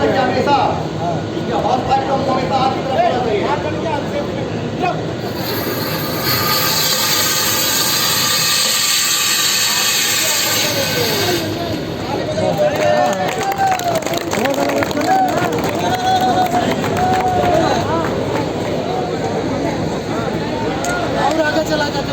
रखिए हमेशा, hose pipe को हमेशा हाथ की तरफ होना चाहिए। और आगे चला जाते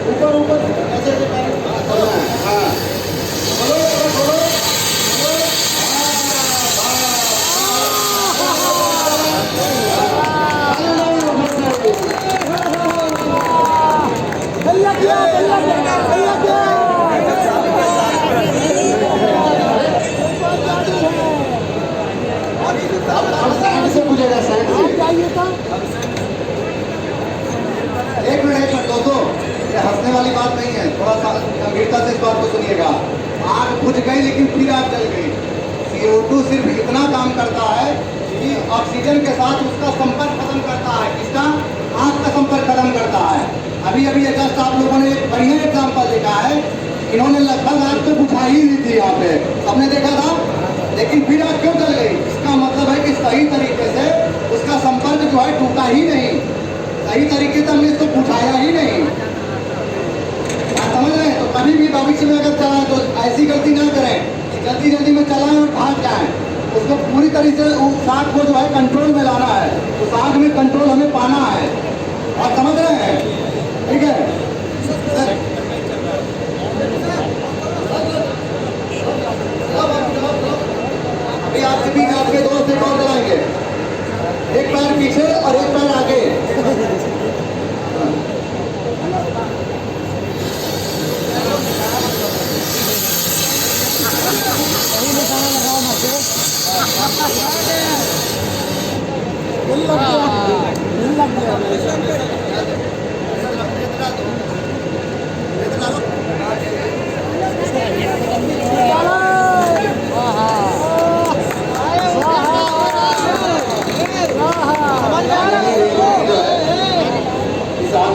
ऊपर ऊपर ऐसे से पूछेगा साइड से। एक मिनट दोस्तों, ये हंसने वाली बात नहीं है, थोड़ा सा गंभीरता से इस बात को सुनिएगा। आग बुझ गई लेकिन फिर आग जल गई। CO2 सिर्फ इतना काम करता है कि ऑक्सीजन के साथ उसका संपर्क खत्म करता है। किसका? आग का संपर्क खत्म करता है। अभी अभी जस्ट आप लोगों ने एक बढ़िया एग्जाम्पल देखा है। इन्होंने लगभग आग तो बुझा ही नहीं थी यहाँ पे, सबने देखा था, लेकिन फिर आग क्यों जल गई? इसका मतलब है कि सही तरीके से उसका संपर्क जो है टूटा ही नहीं, सही तरीके से हमने इसको बुझाया ही नहीं। आप समझ रहे हैं? तो कभी भी भविष्य में अगर चलाएं तो ऐसी गलती ना करें, जल्दी जल्दी में चलाएं और भाग जाएं। उसको पूरी तरीके से उस आग को जो है कंट्रोल में लाना है, उस आग में कंट्रोल हमें पाना है। आप समझ रहे हैं? ठीक है। अभी आपके बीच आपके दोस्त एक और चलाएंगे, एक पैर पीछे और एक पैर आगे।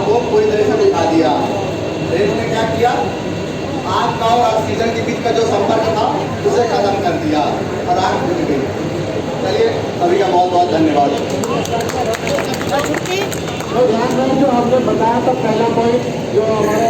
को पूरी तरह से बुझा दिया। इसने क्या किया? आग का और ऑक्सीजन के बीच का जो संपर्क था उसे खत्म कर दिया और आग बुझ गई। चलिए, सभी का बहुत बहुत धन्यवाद। ध्यान रखें, जो हमने बताया था पहला पॉइंट जो हमारे